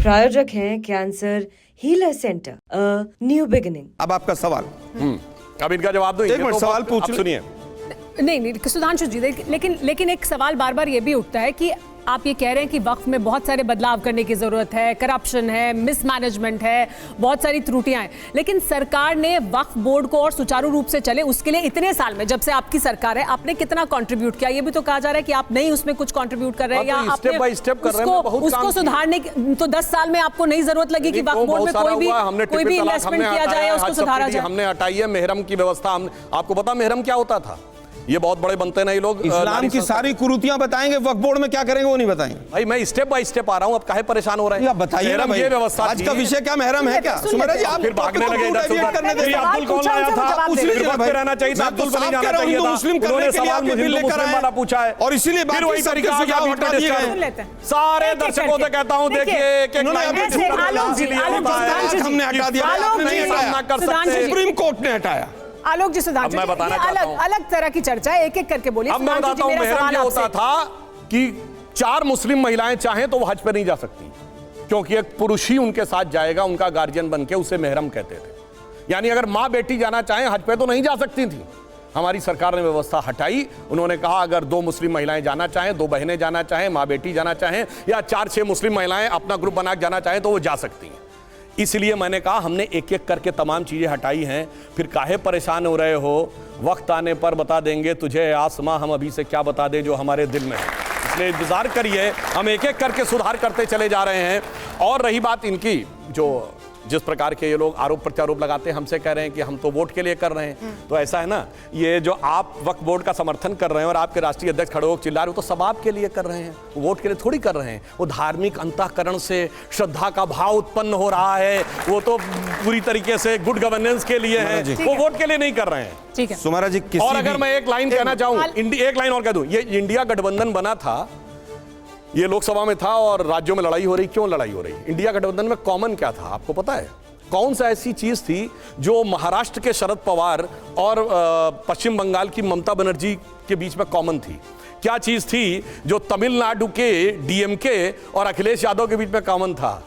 प्रायोजक हैं cancer healer centre, new beginning. अब आपका सवाल। अब इनका जवाब दो। एक मिनट, सवाल पूछ सुनिए। नहीं सुधांशु जी, लेकिन एक सवाल बार बार ये भी उठता है कि आप ये कह रहे हैं कि वक्फ में बहुत सारे बदलाव करने की जरूरत है, करप्शन है, मिसमैनेजमेंट है, बहुत सारी त्रुटियां हैं, लेकिन सरकार ने वक्फ बोर्ड को और सुचारू रूप से चले उसके लिए इतने साल में, जब से आपकी सरकार है, आपने कितना कंट्रीब्यूट किया? ये भी तो कहा जा रहा है कि आप नहीं उसमें कुछ कंट्रीब्यूट कर रहे हैं, या आपने उसको सुधारने तो 10 साल में आपको नहीं जरूरत लगी कि वक्फ बोर्ड में कोई भी इन्वेस्टमेंट किया जाए, उसको सुधारा जाए? हमने हटाई है मेहरम की व्यवस्था। आपको पता मेहरम क्या होता था? ये बहुत बड़े बनते हैं ये लोग। इस्लाम की सारी कुरीतियां बताएंगे, वक्फ बोर्ड में क्या करेंगे वो नहीं बताएंगे। भाई मैं स्टेप बाय स्टेप आ रहा हूं, अब काहे परेशान हो रहे हैं? बताइए ना भाई, आज का विषय क्या महरम है क्या? सुमेरा जी आप फिर भागने लगे इधर से उधर। अब्दुल कौन आया था? रहना चाहिए था, अब्दुल को नहीं जाना चाहिए था। मुस्लिम करने के लिए आपके बिल लेकर आए वाला पूछा है और इसीलिए फिर वही तरीका सुझाव हटा दिए गए। सारे दर्शकों से कहता हूं, देखिए एक हमने हटा दिया, सुप्रीम कोर्ट ने हटाया। आलोक जी, सुधांशु, अलग तरह की चर्चा है, एक एक करके बोलिए। अब मैं बताता हूं, मेहरम ये होता था कि 4 मुस्लिम महिलाएं चाहें तो वो हज पे नहीं जा सकती, क्योंकि एक पुरुष ही उनके साथ जाएगा, उनका गार्जियन बनके, उसे मेहरम कहते थे। यानी अगर मां बेटी जाना चाहें हज पे तो नहीं जा सकती थी। हमारी सरकार ने व्यवस्था हटाई। उन्होंने कहा अगर 2 मुस्लिम महिलाएं जाना चाहें, 2 बहनें जाना चाहें, मां बेटी जाना चाहें, या 4-6 मुस्लिम महिलाएं अपना ग्रुप बना जाना चाहें तो वो जा सकती हैं। इसलिए मैंने कहा हमने एक एक करके तमाम चीजें हटाई हैं। फिर काहे परेशान हो रहे हो? वक्त आने पर बता देंगे तुझे आसमां, हम अभी से क्या बता दें जो हमारे दिल में है। इसलिए इंतजार करिए, हम एक एक करके सुधार करते चले जा रहे हैं। और रही बात इनकी, जो जिस प्रकार के ये लोग आरोप प्रत्यारोप लगाते हैं, हमसे कह रहे हैं कि हम तो वोट के लिए कर रहे हैं। तो ऐसा है ना, ये जो आप वक्फ बोर्ड का समर्थन कर रहे हैं और आपके राष्ट्रीय अध्यक्ष खड़े होकर चिल्ला रहे हो, तो सब आपके लिए कर रहे हैं, वोट के लिए थोड़ी कर रहे हैं। वो धार्मिक अंतःकरण से श्रद्धा का भाव उत्पन्न हो रहा है, वो तो पूरी तरीके से गुड गवर्नेंस के लिए है, वो वोट के लिए नहीं कर रहे हैं। ठीक है सुमेरा जी, और अगर मैं एक लाइन कहना चाहूँ, एक लाइन और कह दूं, ये इंडिया गठबंधन बना था, ये लोकसभा में था और राज्यों में लड़ाई हो रही। क्यों लड़ाई हो रही? इंडिया गठबंधन में कॉमन क्या था आपको पता है? कौन सा ऐसी चीज थी जो महाराष्ट्र के शरद पवार और पश्चिम बंगाल की ममता बनर्जी के बीच में कॉमन थी? क्या चीज थी जो तमिलनाडु के डीएमके और अखिलेश यादव के बीच में कॉमन था?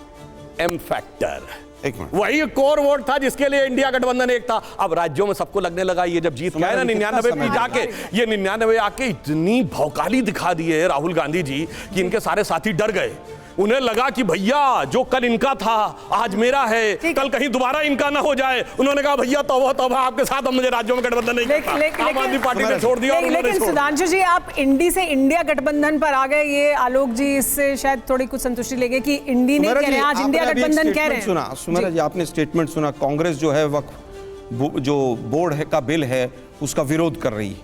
M factor. वही कोर वोट था जिसके लिए इंडिया गठबंधन एक था। अब राज्यों में सबको लगने लगा ये जब जीत गए ना 99 में जाके, ये 99 आके इतनी भौकाली दिखा दी है राहुल गांधी जी कि इनके सारे साथी डर गए। उन्हें लगा कि भैया जो कल इनका था आज मेरा है, कल कहीं दोबारा इनका ना हो जाए। उन्होंने कहा भैया तौबा आपके साथ, अब मुझे राज्यों में गठबंधन नहीं करना। आम आदमी पार्टी ने छोड़ दिया। लेकिन सुधांशु जी, आप इंडी से इंडिया गठबंधन पर आ गए। ये आलोक जी इससे शायद थोड़ी कुछ संतुष्टि लेंगे कि इंडी नहीं कह रहे हैं, आज इंडिया गठबंधन कह रहे हैं। सुना सुमेरा जी, आपने स्टेटमेंट सुना, कांग्रेस जो है वक्फ जो बोर्ड है का बिल है उसका विरोध कर रही है।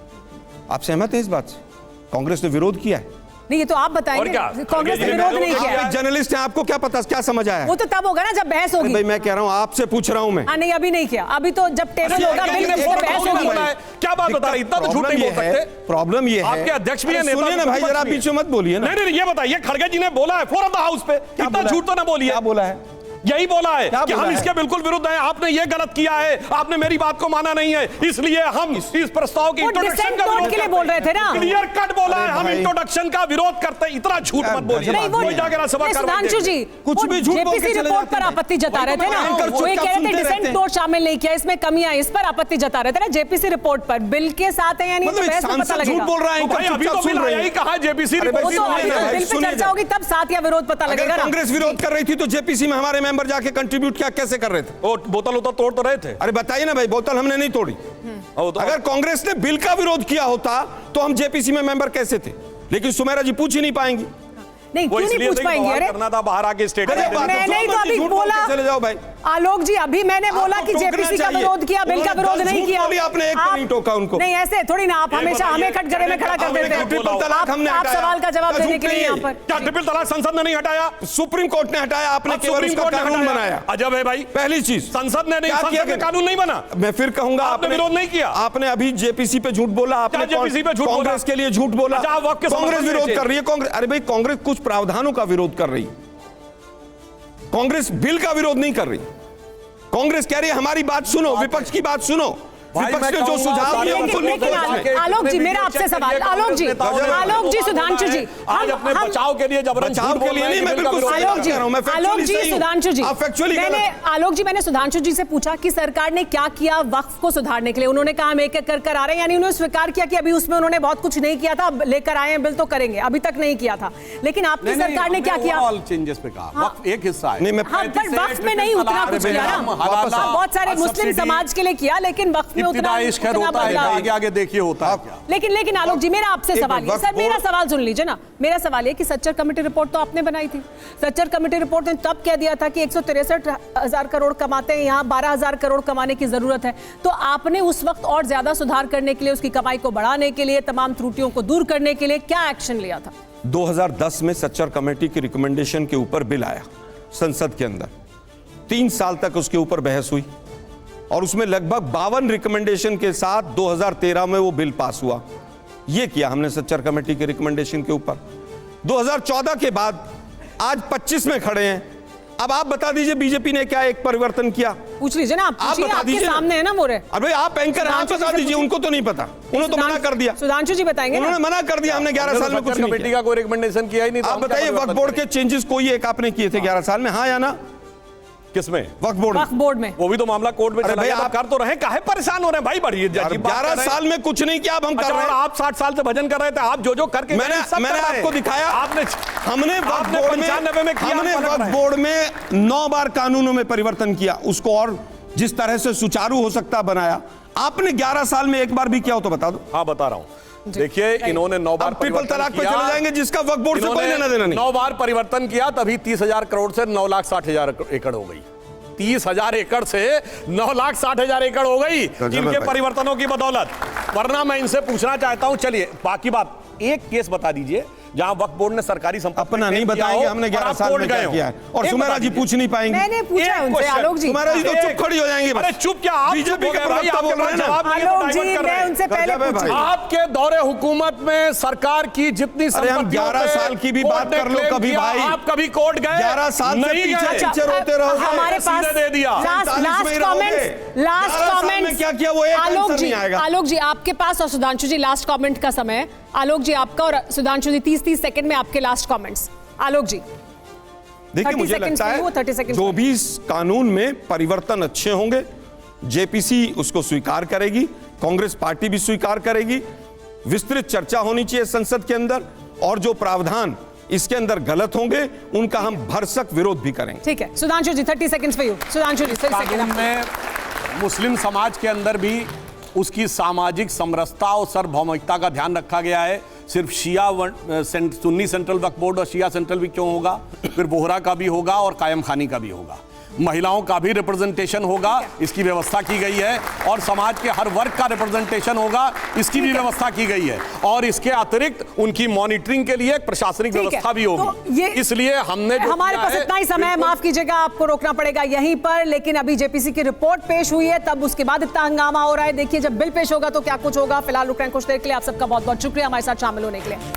आप सहमत हैं इस बात से? कांग्रेस ने विरोध किया है? नहीं, ये तो आप बताएंगे। कांग्रेस ने विरोध नहीं किया। आप जर्नलिस्ट हैं, आपको क्या पता, क्या समझ आया? वो तो तब होगा ना जब बहस होगी। भाई मैं कह रहा हूं, आपसे पूछ रहा हूं मैं। नहीं, अभी नहीं किया। अभी तो जब टेबल होगा बिल में बहस होगी। क्या बात बता रहे? इतना तो झूठ नहीं बोल सकते। प्रॉब्लम ये है, आपके अध्यक्ष भी है, नेता। सुनिए ना भाई, जरा बीच में मत बोलिए ना। नहीं, ये बताइए, खड़गे जी ने बोला है फोरम हाउस पे, इतना झूठ तो ना बोलिए। क्या बोला है? यही बोला है कि हम इसके बिल्कुल विरुद्ध हैं, आपने ये गलत किया है, आपने मेरी बात को माना नहीं है, इसलिए हम इस प्रस्ताव की इंट्रोडक्शन का विरोध के लिए बोल रहे थे ना। क्लियर कट बोला है, हम इंट्रोडक्शन का विरोध करते हैं। इतना झूठ मत बोलिए। सुधांशु जी, कुछ भी झूठ जेपीसी रिपोर्ट पर आपत्ति जता रहे थे ना, वो ये कह रहे थे डिसेंट नोट शामिल नहीं किया, इसमें कमियां, इस पर आपत्ति जता रहे थे ना। जेपीसी रिपोर्ट पर बिल के साथ है या नहीं, बहस में पता लगेगा। झूठ बोल रहा है, यही कहा जेपीसी रिपोर्ट बिल पे चर्चा होगी तब साथ या विरोध पता लगेगा। कांग्रेस विरोध कर रही थी तो जेपीसी में हमारे मेंबर जाके कंट्रीब्यूट क्या कैसे कर रहे थे? वो बोतल तोड़ तो रहे थे। अरे बताइए ना भाई, बोतल हमने नहीं तोड़ी। अगर कांग्रेस ने बिल का विरोध किया होता तो हम जेपीसी में मेंबर कैसे थे? लेकिन सुमेरा जी पूछ ही नहीं पाएंगी। नहीं, क्यों नहीं पूछ पाएंगे? अरे करना था बाहर आके स्टेटमेंट। मैंने ही तो अभी बोला, चले जाओ भाई। आलोक जी, अभी मैंने बोला कि जेपीसी का विरोध किया, बिल का विरोध नहीं किया। आपने एक नहीं टोका उनको। नहीं, ऐसे थोड़ी ना, आप हमेशा हमें कटघरे में खड़ा कर देते हैं। आप सवाल का जवाब देने के लिए यहाँ पर। क्या ट्रिपल तलाक संसद ने नहीं हटाया? सुप्रीम कोर्ट ने हटाया, आपने केवल उसका कानून बनाया। अजब है भाई। पहली चीज, संसद ने नहीं, संसद में कानून नहीं बना। मैं फिर कहूंगा, आपने विरोध नहीं किया। आपने अभी जेपीसी पे झूठ बोला, आपने जेपीसी पे झूठ बोला, कांग्रेस के लिए झूठ बोला। कांग्रेस विरोध कर रही है। कांग्रेस, अरे भाई कांग्रेस कुछ प्रावधानों का विरोध कर रही, कांग्रेस बिल का विरोध नहीं कर रही। कांग्रेस कह रही है हमारी बात सुनो, विपक्ष की बात सुनो। भाई, विपक्ष मैं ने जो कहूंगा सुझाव दिए उनको लेकिन लेकर आलोक जी मेरा आपसे सवाल, आलोक जी सुधांशु जी आज अपने बचाव के लिए जबरन बचाव के लिए नहीं, मैं बिल्कुल सही आलोक जी कह रहा हूं, मैं आलोक factually जी सही हूं। सुधांशु जी आप factually मैंने गलत हैं। आलोक जी मैंने सुधांशु जी से पूछा कि सरकार ने क्या किया वक्फ को सुधारने के लिए। उन्होंने कहा हम एक एक कर आ रहे हैं, यानी उन्होंने स्वीकार किया कि अभी उसमें उन्होंने बहुत कुछ नहीं किया था, अब लेकर आए हैं बिल तो करेंगे, अभी तक नहीं किया था। लेकिन आपकी सरकार ने क्या किया? ऑल चेंजेस पे कहा वक्फ एक हिस्सा है। नहीं, मैं हाँ, पर वक्फ में नहीं उतना कुछ किया ना। बहुत सारे मुस्लिम समाज के लिए किया, लेकिन वक्फ में उतना बदलाव। आगे आगे देखिए होता है क्या। लेकिन आलोक जी मेरा आपसे सवाल है, सर मेरा सवाल सुन लीजिए ना। मेरा सवाल है कि सच्चर कमेटी रिपोर्ट तो आपने बनाई थी। सच्चर कमेटी रिपोर्ट ने तब कह दिया था कि 163,000 करोड़ कमाते हैं, यहाँ 12,000 करोड़ कमाने की जरूरत है। तो आपने उस वक्त और ज्यादा सुधार करने के लिए, उसकी कमाई को बढ़ाने के लिए, तमाम त्रुटियों को दूर करने के लिए क्या एक्शन लिया था? 2010 में सच्चर कमेटी की रिकमेंडेशन के ऊपर बिल आया संसद के अंदर। 3 साल तक उसके ऊपर बहस हुई और उसमें लगभग 52 रिकमेंडेशन के साथ 2013 में वो बिल पास हुआ। ये किया हमने सच्चर कमेटी के रिकमेंडेशन के ऊपर। 2014 के बाद आज 25 में खड़े हैं। अब आप बता दीजिए बीजेपी ने क्या एक परिवर्तन किया? पूछ लीजिए ना, आप पूछिए, बता आपके दीजिए सामने है ना मोरे। अरे आप एंकर, आप बता दीजिए, उनको तो नहीं पता, उन्होंने तो मना कर दिया। सुधांशु जी बताएंगे ना। उन्होंने मना कर दिया, हमने 11 साल में कुछ नहीं कमेटी किया। का कोई रिकमेंडेशन किया ही नहीं। आप बताइए वक्फ बोर्ड के चेंजेस कोई एक आपने किए थे 11 साल में, हाँ या ना? किसमें? वक्फ बोर्ड में। वो भी तो मामला कोर्ट में अरे चला भाई, गया। आप कर तो रहे, काहे परेशान हो रहे हैं भाई? बढ़िए 11 साल में कुछ नहीं किया, अब हम कर रहे हैं। आप 60 साल से भजन कर रहे थे, आप जो करके मैंने आपको दिखाया। हमने वक्फ बोर्ड में 9 बार कानूनों में परिवर्तन किया, उसको और जिस तरह से सुचारू हो सकता बनाया। आपने 11 साल में एक बार भी किया हो तो बता दो। हाँ बता रहा हूं। देखिए इन्होंने 9 बार ट्रिपल तलाक पे चले जाएंगे, जिसका वक्फ बोर्ड से कोई लेना देना नहीं। 9 बार परिवर्तन किया, तभी 30,000 करोड़ से 9,60,000 एकड़ हो गई। 30,000 एकड़ से 9,60,000 एकड़ हो गई इनके परिवर्तनों की बदौलत। वरना मैं इनसे पूछना चाहता हूं, चलिए बाकी बात, एक केस बता दीजिए जहां वक्फ बोर्ड ने सरकारी संपत्ति अपना नहीं बताएंगे हमने 11 साल में क्या किया है, और सुमेरा जी पूछ नहीं पाएंगे। मैंने पूछा उनसे, आलोक जी। सुमेरा जी तो चुप खड़ी हो जाएंगे। अरे चुप क्या, आप बीजेपी के प्रवक्ता बोल रहे हैं ना। आलोक जी मैं उनसे पहले पूछा, आपके दौरे हुकूमत में सरकार की जितनी अरे हम 11 साल की भी बात कर लो कभी भाई। आप कभी कोर्ट गए? 11 साल से पीछे रोते रहो। हमारे पास दे दिया। लास्ट कमेंट क्या किया वो एक आंसर नहीं आएगा। आलोक जी आपके पास और सुधांशु जी लास्ट कमेंट का समय है। आलोक जी आपका और सुधांशु जी 30-30 सेकंड में आपके लास्ट कमेंट्स। आलोक जी देखिए, मुझे लगता है जो भी इस कानून में परिवर्तन अच्छे होंगे, जेपीसी उसको स्वीकार करेगी, कांग्रेस पार्टी भी स्वीकार करेगी। विस्तृत चर्चा होनी चाहिए संसद के अंदर, और जो प्रावधान इसके अंदर गलत होंगे उनका हम भरसक विरोध भी करेंगे। ठीक है Sudhanshu ji 30 seconds for you. Sudhanshu ji 30 second में मुस्लिम समाज के अंदर भी उसकी सामाजिक समरसता और सार्वभौमिकता का ध्यान रखा गया है। सिर्फ सुन्नी सेंट्रल वक्फ बोर्ड और शिया सेंट्रल भी क्यों होगा, फिर बोहरा का भी होगा और कायम खानी का भी होगा। महिलाओं का भी रिप्रेजेंटेशन होगा, इसकी व्यवस्था की गई है, और समाज के हर वर्ग का रिप्रेजेंटेशन होगा, इसकी भी व्यवस्था की गई है। और इसके अतिरिक्त उनकी मॉनिटरिंग के लिए एक प्रशासनिक व्यवस्था भी होगी। तो इसलिए हमने हमारे पास इतना ही समय है, माफ कीजिएगा आपको रोकना पड़ेगा यहीं पर। लेकिन अभी जेपीसी की रिपोर्ट पेश हुई है, तब उसके बाद इतना हंगामा हो रहा है। देखिए जब बिल पेश होगा तो क्या कुछ होगा। फिलहाल रुक रहे हैं कुछ देर के लिए। आप सबका बहुत बहुत शुक्रिया हमारे साथ शामिल होने के लिए।